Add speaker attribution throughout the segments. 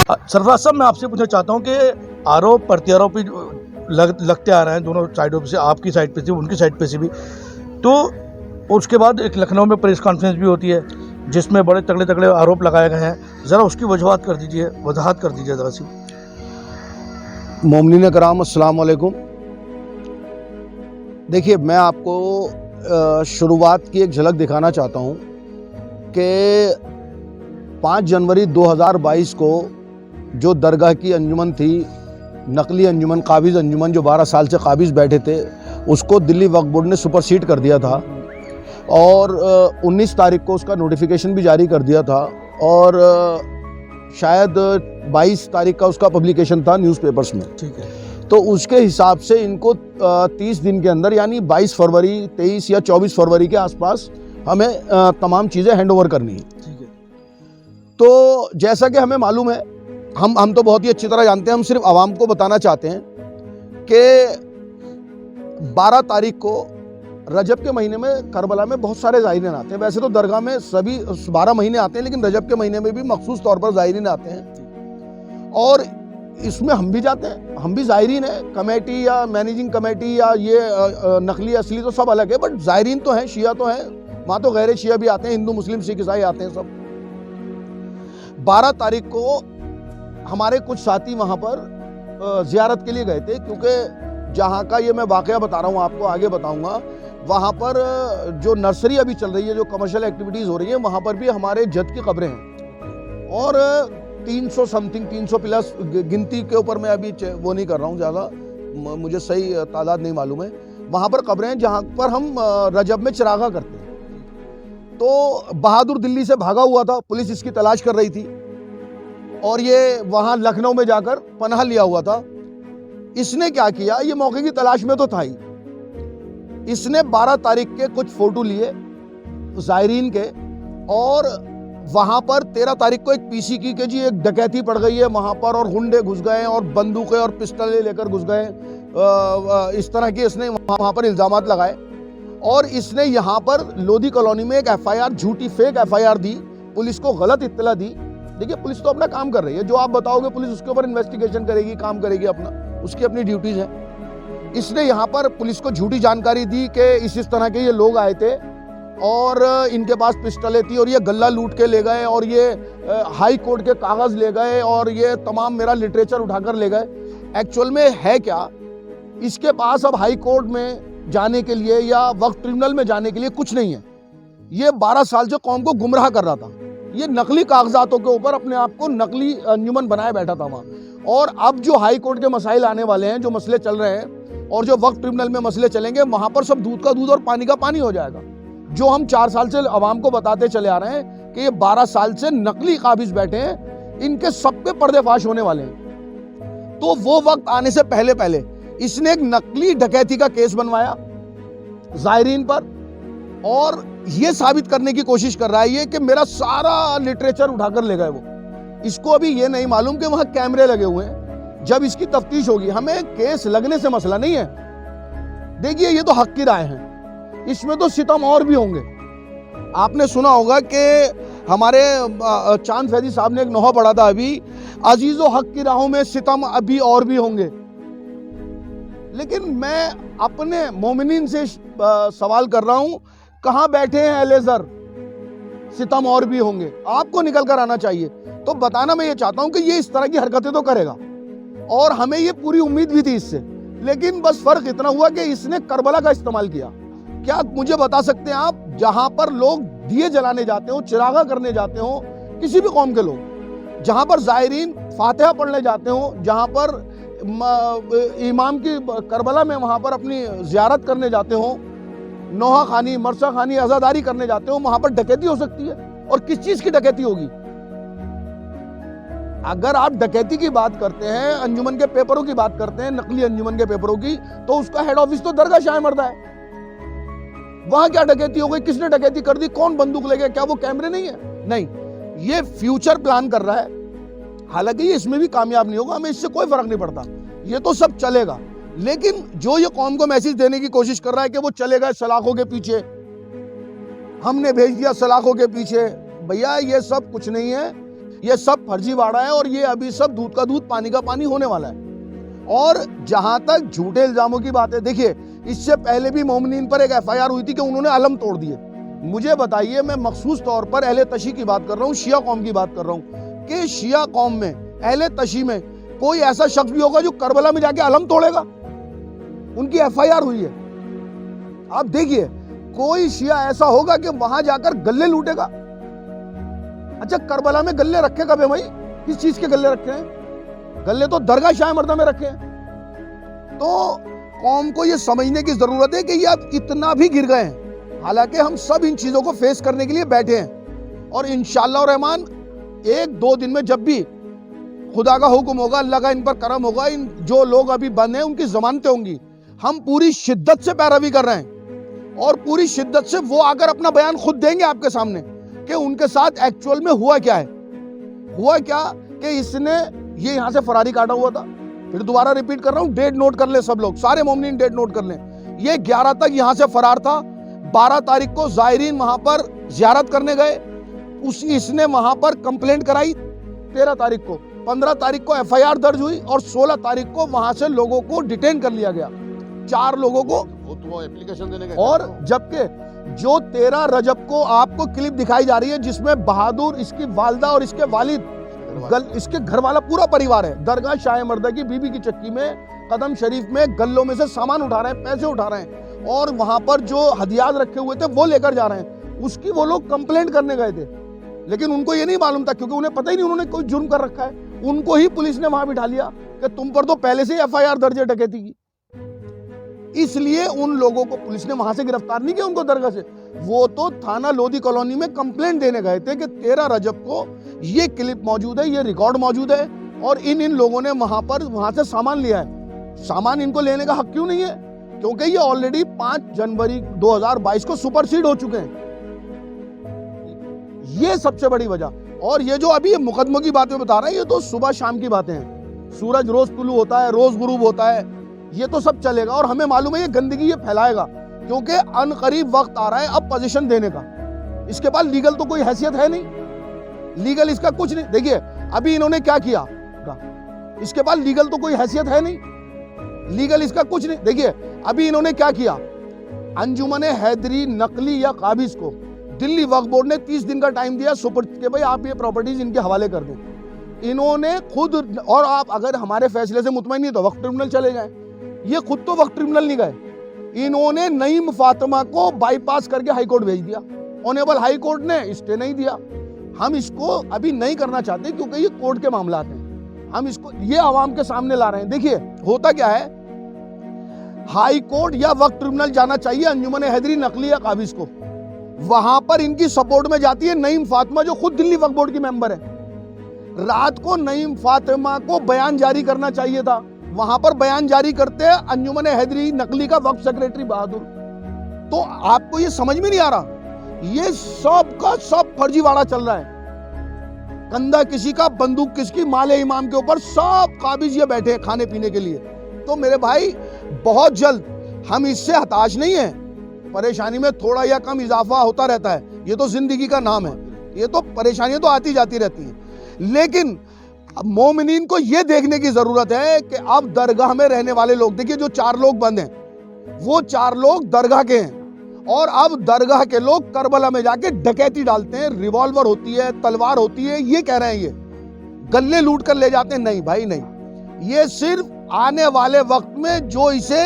Speaker 1: सरफराज साहब, मैं आपसे पूछना चाहता हूँ कि आरोप प्रत्यारोप लगते आ रहे हैं दोनों साइडों से, आपकी साइड पे से उनकी साइड पे से भी। तो उसके बाद एक लखनऊ में प्रेस कॉन्फ्रेंस भी होती है जिसमें बड़े तगड़े तगड़े आरोप लगाए गए हैं। ज़रा उसकी वजाहत कर दीजिए ज़रा सी।
Speaker 2: मोमिनीन कराम, अस्सलाम वालेकुम। देखिए, मैं आपको शुरुआत की एक झलक दिखाना चाहता हूँ कि 5 जनवरी 2022 को जो दरगाह की अंजुमन थी, नकली अंजुमन, काबिज़ अंजुमन, जो 12 साल से काबिज़ बैठे थे, उसको दिल्ली वक्फ बोर्ड ने सुपरसीड कर दिया था और 19 तारीख को उसका नोटिफिकेशन भी जारी कर दिया था और शायद 22 तारीख का उसका पब्लिकेशन था न्यूज़पेपर्स में। ठीक है। तो उसके हिसाब से इनको 30 दिन के अंदर, यानी 22 फरवरी, 23 या 24 फरवरी के आसपास हमें तमाम चीज़ें हैंड ओवर करनी है। ठीक है। तो जैसा कि हमें मालूम है, हम तो बहुत ही अच्छी तरह जानते हैं, हम सिर्फ आवाम को बताना चाहते हैं कि 12 तारीख को रजब के महीने में करबला में बहुत सारे ज़ायरीन आते हैं। वैसे तो दरगाह में सभी 12 महीने आते हैं, लेकिन रजब के महीने में भी मखसूस तौर पर ज़ायरीन आते हैं और इसमें हम भी जाते हैं, हम भी ज़ायरीन हैं। कमेटी या मैनेजिंग कमेटी या ये नकली असली तो सब अलग है, बट ज़ायरीन तो हैं, शिया तो हैं, वहाँ तो गैर शिया भी आते हैं, हिंदू मुस्लिम सिख ईसाई आते हैं सब। 12 तारीख को हमारे कुछ साथी वहाँ पर ज़ियारत के लिए गए थे, क्योंकि जहाँ का ये मैं वाक़या बता रहा हूँ आपको, आगे बताऊँगा, वहाँ पर जो नर्सरी अभी चल रही है, जो कमर्शियल एक्टिविटीज़ हो रही है, वहाँ पर भी हमारे जद की कब्रें हैं और 300 समथिंग, 300 प्लस, गिनती के ऊपर मैं अभी वो नहीं कर रहा हूँ ज़्यादा, मुझे सही तादाद नहीं मालूम है। वहाँ पर कब्रें हैं जहाँ पर हम रजब में चिरागा करते हैं। तो बहादुर दिल्ली से भागा हुआ था, पुलिस इसकी तलाश कर रही थी और ये वहाँ लखनऊ में जाकर पनाह लिया हुआ था। इसने क्या किया, ये मौके की तलाश में तो था ही, इसने 12 तारीख के कुछ फ़ोटो लिए ज़ायरीन के और वहाँ पर 13 तारीख को एक पीसी की के जी एक डकैती पड़ गई है वहाँ पर और गुंडे घुस गए और बंदूकें और पिस्टलें लेकर घुस गए। इस तरह के इसने वहाँ पर इल्ज़ामात लगाए और इसने यहाँ पर लोधी कॉलोनी में एक एफआईआर, झूठी फेक एफआईआर दी, पुलिस को गलत इत्तला दी। देखिए, पुलिस तो अपना काम कर रही है, जो आप बताओगे पुलिस उसके ऊपर इन्वेस्टिगेशन करेगी, काम करेगी अपना, उसकी अपनी ड्यूटीज़ हैं। इसने यहाँ पर पुलिस को झूठी जानकारी दी कि इस तरह के ये लोग आए थे और इनके पास पिस्टलें थी और ये गल्ला लूट के ले गए और ये हाई कोर्ट के कागज़ ले गए और ये तमाम मेरा लिटरेचर उठाकर ले गए। एक्चुअल में है क्या, इसके पास अब हाई कोर्ट में जाने के लिए या वक्फ ट्रिब्यूनल में जाने के लिए कुछ नहीं है। ये 12 साल से कौम को गुमराह कर रहा था, ये नकली कागजातों के ऊपर अपने आप को नकली अंजुमन बनाए बैठा था वहाँ। और अब जो हाई कोर्ट के मसाइल आने वाले हैं, जो मसले चल रहे हैं और जो वक्फ ट्रिब्यूनल में मसले चलेंगे, वहाँ पर सब दूध का दूध और पानी का पानी हो जाएगा। जो हम 4 साल से आवाम को बताते चले आ रहे हैं कि ये 12 साल से नकली काबिज़ बैठे हैं, इनके सब पे पर्देफाश होने वाले हैं। तो वो वक्त आने से पहले पहले इसने एक नकली डकैती का केस बनवाया ज़ायरीन पर और ये साबित करने की कोशिश कर रहा है ये कि मेरा सारा लिटरेचर उठाकर ले गए वो। इसको अभी ये नहीं मालूम कि वहाँ कैमरे लगे हुए हैं। जब इसकी तफ्तीश होगी, हमें केस लगने से मसला नहीं है। देखिए, ये तो हक की राय है, इसमें तो सितम और भी होंगे। आपने सुना होगा कि हमारे चांद फैजी साहब ने एक नोहा पढ़ा था अभी, अजीज़ो हक की राहों में सितम अभी और भी होंगे। लेकिन मैं अपने मोमिनीन से सवाल कर रहा हूं, कहां बैठे हैं एलेजर? सितम और भी होंगे, आपको निकल कर आना चाहिए। तो बताना मैं ये चाहता हूं कि ये इस तरह की हरकतें तो करेगा और हमें ये पूरी उम्मीद भी थी इससे, लेकिन बस फर्क इतना हुआ कि इसने करबला का इस्तेमाल किया। क्या मुझे बता सकते हैं आप, जहां पर लोग दिए जलाने जाते हो, चिरागा करने जाते हो, किसी भी कौम के लोग, जहां पर ज़ायरीन फातिहा पढ़ने जाते हो, जहां पर इमाम की करबला में वहां पर अपनी ज़ियारत करने जाते हो, नोहा खानी, मरसा खानी, आज़ादारी करने जाते हो, वहां पर डकैती हो सकती है। और किस चीज़ की डकैती होगी? अगर आप डकैती की बात करते हैं, अंजुमन के पेपरों की बात करते हैं, नकली अंजुमन के पेपरों की, तो उसका हेड ऑफिस तो दरगाह शाह मर्दा है। वहां क्या डकैती हो गई? किसने डकैती कर दी? कौन बंदूक ले गया? क्या वो कैमरे नहीं है? नहीं, ये फ्यूचर प्लान कर रहा है। हालांकि ये इसमें भी कामयाब नहीं होगा, हमें इससे कोई फर्क नहीं पड़ता, ये तो सब चलेगा। लेकिन जो ये कौम को मैसेज देने की कोशिश कर रहा है कि वो चले गए सलाखों के पीछे, हमने भेज दिया सलाखों के पीछे, भैया ये सब कुछ नहीं है। ये सब फर्जीवाड़ा है और ये अभी सब दूध का दूध पानी का पानी होने वाला है। और जहां तक झूठे इल्जामों की बात है, देखिए इससे पहले भी मोमिनीन पर एक एफआईआर हुई थी कि उन्होंने अलम तोड़ दिए। मुझे बताइए, मैं मखसूस तौर पर अहले तशी की बात कर रहा हूँ, शिया कौम की बात कर रहा हूँ, कि शिया कौम में, अहले तशी में कोई ऐसा शख्स भी होगा जो करबला में जाके अलम तोड़ेगा? उनकी एफआईआर हुई है। आप देखिए, कोई शिया ऐसा होगा कि वहां जाकर गल्ले लूटेगा? अच्छा, करबला में गल्ले रखे कब है भाई? किस चीज के गल्ले रखे हैं? गल्ले तो दरगाह शाह मर्दा में रखे हैं। तो कौम को यह समझने की जरूरत है कि ये अब इतना भी गिर गए हैं। हालांकि हम सब इन चीजों को फेस करने के लिए बैठे हैं और इंशाअल्लाह रहमान 1-2 दिन में जब भी खुदा का हुक्म होगा, अल्लाह का इन पर करम होगा, इन जो लोग अभी बंद हैं उनकी जमानतें होंगी। हम पूरी शिद्दत से पैरवी कर रहे हैं और पूरी शिद्दत से वो आकर अपना बयान खुद देंगे आपके सामने कि उनके साथ एक्चुअल में हुआ क्या है। हुआ क्या कि इसने ये यहां से फरारी काटा हुआ था। फिर दोबारा रिपीट कर रहा हूं, डेट नोट कर ले सब लोग, सारे मोमिनीन डेट नोट कर लें। ये 11 तक यहां से फरार था। 12 तारीख को ज़ायरीन वहां पर जियारत करने गए, इसने वहां पर कंप्लेंट कराई 13 तारीख को, 15 तारीख को एफआईआर दर्ज हुई और 16 तारीख को वहां से लोगों को डिटेन कर लिया गया, 4 लोगों को।
Speaker 3: वो एप्लीकेशन देने का,
Speaker 2: और जबकि जो 13 रजब को आपको क्लिप दिखाई जा रही है जिसमें बहादुर, इसकी वालदा और इसके वालिद, इसके घर वाला पूरा परिवार है, दरगाह शाह मर्दा की बीबी की चक्की में, कदम शरीफ में गल्लों में से सामान उठा रहे हैं, पैसे उठा रहे हैं और वहां पर जो हदियात रखे हुए थे वो लेकर जा रहे हैं। उसकी वो लोग कंप्लेंट करने गए थे, लेकिन उनको ये नहीं मालूम था, क्योंकि उन्हें पता ही नहीं उन्होंने कोई जुर्म कर रखा है। उनको ही पुलिस ने वहां बिठा लिया कि तुम पर तो पहले से ही एफआईआर दर्ज है डकैती की। इसलिए उन लोगों को पुलिस ने वहां से गिरफ्तार नहीं किया, उनको दरगाह से। वो तो थाना लोधी कॉलोनी में कंप्लेंट देने गए थे कि 13 रजब को ये क्लिप मौजूद है, ये रिकॉर्ड मौजूद है और इन लोगों ने वहां से सामान लिया है। सामान इनको लेने का हक क्यों नहीं है? क्योंकि ये ऑलरेडी 5 जनवरी 2022 को सुपरसीड हो चुके हैं। ये सबसे बड़ी वजह। और ये जो अभी मुकदमों की बातें बता रहे हैं, ये तो सुबह शाम की बातें हैं। सूरज रोज तुलू होता है, रोज गुरूब होता है, ये तो सब चलेगा और हमें मालूम है ये गंदगी ये फैलाएगा, क्योंकि अनकरीब वक्त आ रहा है अब पोजीशन देने का। इसके बाद लीगल तो कोई हैसियत है नहीं, लीगल इसका कुछ नहीं। देखिए अभी इन्होंने क्या किया, इसके बाद लीगल तो कोई हैसियत है नहीं, लीगल इसका कुछ नहीं। देखिए अभी इन्होंने क्या किया, अंजुमन हैदरी नकली या काबिज को दिल्ली वक्फ बोर्ड ने 30 दिन का टाइम दिया सुपर के भाई आप ये प्रॉपर्टीज इनके हवाले कर दें। इन्होंने खुद, और आप अगर हमारे फैसले से मुतमईन नहीं तो वक्फ ट्रिब्यूनल चले जाएं। ये खुद तो वक्फ ट्रिब्यूनल नहीं गए, इन्होंने नईम फातिमा को बाईपास करके हाई कोर्ट भेज दिया। ऑनरेबल हाई कोर्ट ने स्टे नहीं दिया। हम इसको अभी नहीं करना चाहते क्योंकि ये कोर्ट के मामलात हैं, हम इसको ये आवाम के सामने ला रहे हैं। देखिए होता क्या है, हाई कोर्ट या वक्फ ट्रिब्यूनल जाना चाहिए अंजुमन हैदरी नकली या काबिज को, वहां पर इनकी सपोर्ट में जाती है नईम फातिमा जो खुद दिल्ली वक्फ बोर्ड की मेंबर है। रात को नईम फातिमा को बयान जारी करना चाहिए था, वहां पर बयान जारी करते हैं अंजुमन हैदरी नकली का वक्फ सेक्रेटरी बहादुर। तो आपको ये समझ में नहीं आ रहा, ये सब का सब फर्जीवाड़ा चल रहा है। कंधा किसी का, बंदूक किसकी, माले इमाम के ऊपर सब काबिज ये बैठे हैं खाने पीने के लिए। तो मेरे भाई बहुत जल्द, हम इससे हताश नहीं है, परेशानी में थोड़ा या कम इजाफा होता रहता है, ये तो जिंदगी का नाम है, ये तो परेशानियां तो आती जाती रहती हैं। लेकिन मोमिनीन को यह देखने की जरूरत है कि अब दरगाह में रहने वाले लोग, देखिए जो 4 लोग बंद हैं वो 4 लोग दरगाह के हैं, और अब दरगाह के लोग करबला में जाके डकैती डालते हैं, रिवॉल्वर होती है, तलवार होती है, ये कह रहे हैं, ये गल्ले लूट कर ले जाते हैं। नहीं भाई नहीं, ये सिर्फ आने वाले वक्त में जो इसे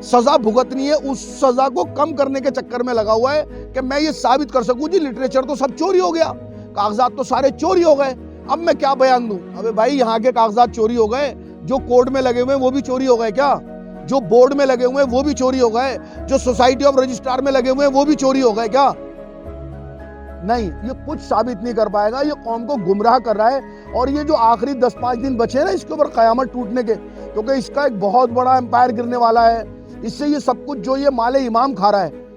Speaker 2: सजा भुगतनी है उस सजा को कम करने के चक्कर में लगा हुआ है कि मैं ये साबित कर सकूं जी लिटरेचर तो सब चोरी हो गया, कागजात तो सारे चोरी हो गए, अब मैं क्या बयान दूं। अबे भाई यहाँ के कागजात चोरी हो गए, जो कोर्ट में लगे हुए हैं वो भी चोरी हो गए क्या? जो बोर्ड में लगे हुए हैं वो भी चोरी हो गए, जो सोसाइटी ऑफ रजिस्ट्रार में लगे हुए हैं वो भी चोरी हो गए क्या? नहीं, ये कुछ साबित नहीं कर पाएगा, ये कौम को गुमराह कर रहा है। और ये जो आखिरी 10-5 दिन बचे हैं ना इसके ऊपर कयामत टूटने के, क्योंकि इसका एक बहुत बड़ा एम्पायर गिरने वाला है, इससे ये सब कुछ जो ये माले इमाम खा रहा है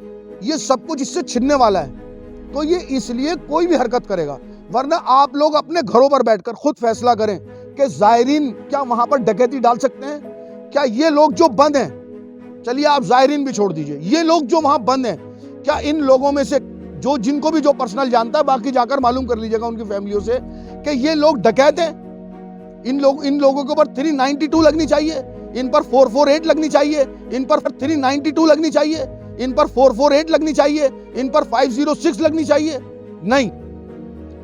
Speaker 2: ये सब कुछ इससे छिनने वाला है। तो ये इसलिए कोई भी हरकत करेगा, वरना आप लोग अपने घरों पर बैठकर खुद फैसला करें कि ज़ायरीन क्या वहां पर डकैती डाल सकते हैं? क्या ये लोग जो बंद हैं, चलिए आप ज़ायरीन भी छोड़ दीजिए, ये लोग जो वहां बंद हैं, क्या इन लोगों में से जो जिनको भी जो पर्सनल जानता है, बाकी जाकर मालूम कर लीजिएगा उनकी फैमिलियों से, कि ये लोग डकैत हैं, इन लोगों के ऊपर 392 लगनी चाहिए, इन पर 448 लगनी चाहिए, इन पर 392 लगनी चाहिए, इन पर 448 लगनी चाहिए, इन पर 506 लगनी चाहिए। नहीं,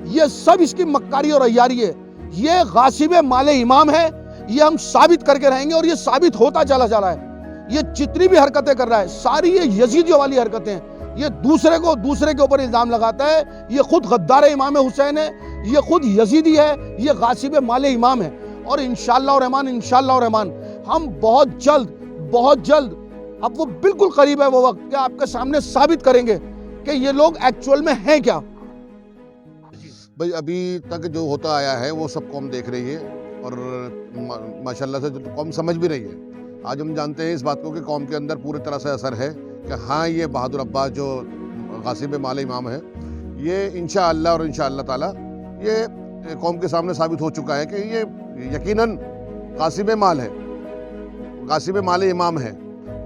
Speaker 2: ये सब इसकी मक्कारी और अय्यारी है। ये गासिब माले इमाम है, ये हम साबित करके रहेंगे और ये साबित होता चला जा रहा है। ये जितनी भी हरकतें कर रहा है सारी ये यजीदियों वाली हरकतें हैं। ये दूसरे के ऊपर इल्जाम लगाता है। ये खुद गद्दार इमाम हुसैन है, ये खुद यजीदी है, ये गासिब माले इमाम है। और इंशाअल्लाह रहमान हम बहुत जल्द अब वो बिल्कुल करीब है वो वक्त कि आपके सामने साबित करेंगे कि ये लोग एक्चुअल में हैं क्या।
Speaker 3: भाई अभी तक जो होता आया है वो सब कौम देख रही है और माशाल्लाह से कौम समझ भी रही है। आज हम जानते हैं इस बात को कि कौम के अंदर पूरी तरह से असर है कि हाँ, ये बहादुर अब्बास जो गासिब माले इमाम है, ये इंशाअल्लाह और इंशाअल्लाह ताला ये कौम के सामने साबित हो चुका है कि ये यकीनन गासिब माल है, गासिब माले इमाम है।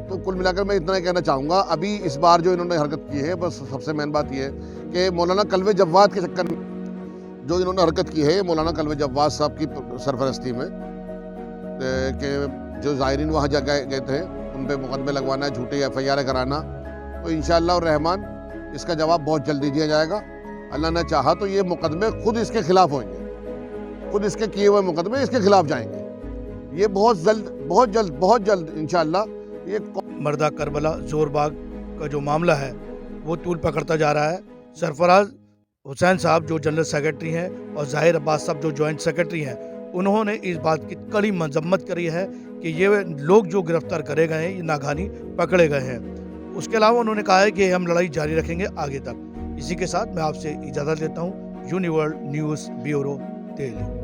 Speaker 3: तो कुल मिलाकर मैं इतना ही कहना चाहूँगा, अभी इस बार जो इन्होंने हरकत की है, बस सबसे मेन बात ये है कि मौलाना कल्वे जव्वाद के चक्कर में जो इन्होंने हरकत की है, मौलाना कल्वे जव्वाद साहब की सरफरस्ती में कि जो ज़ायरीन वहाँ गए थे उन पे मुकदमे लगवाना, झूठी FIR कराना, तो इंशाअल्लाह और रहमान इसका जवाब बहुत जल्दी दिया जाएगा। अल्लाह ने चाहा तो ये मुकदमे खुद इसके खिलाफ होंगे, खुद इसके किए हुए मुकदमे इसके खिलाफ जाएंगे। ये बहुत जल्द इंशाअल्लाह ये
Speaker 1: मर्दा करबला जोरबाग का जो मामला है वो तूल पकड़ता जा रहा है। सरफराज हुसैन साहब जो जनरल सेक्रेटरी हैं और ज़ाहिर अब्बास साहब जो जॉइंट सेक्रेटरी हैं, उन्होंने इस बात की कड़ी मजम्मत करी है कि ये लोग जो गिरफ्तार करे गए हैं, ये नागानी पकड़े गए हैं। उसके अलावा उन्होंने कहा है कि हम लड़ाई जारी रखेंगे आगे तक। इसी के साथ मैं आपसे इजाज़त लेता हूँ। यूनिवर्ल्ड न्यूज़ ब्यूरो, दिल्ली।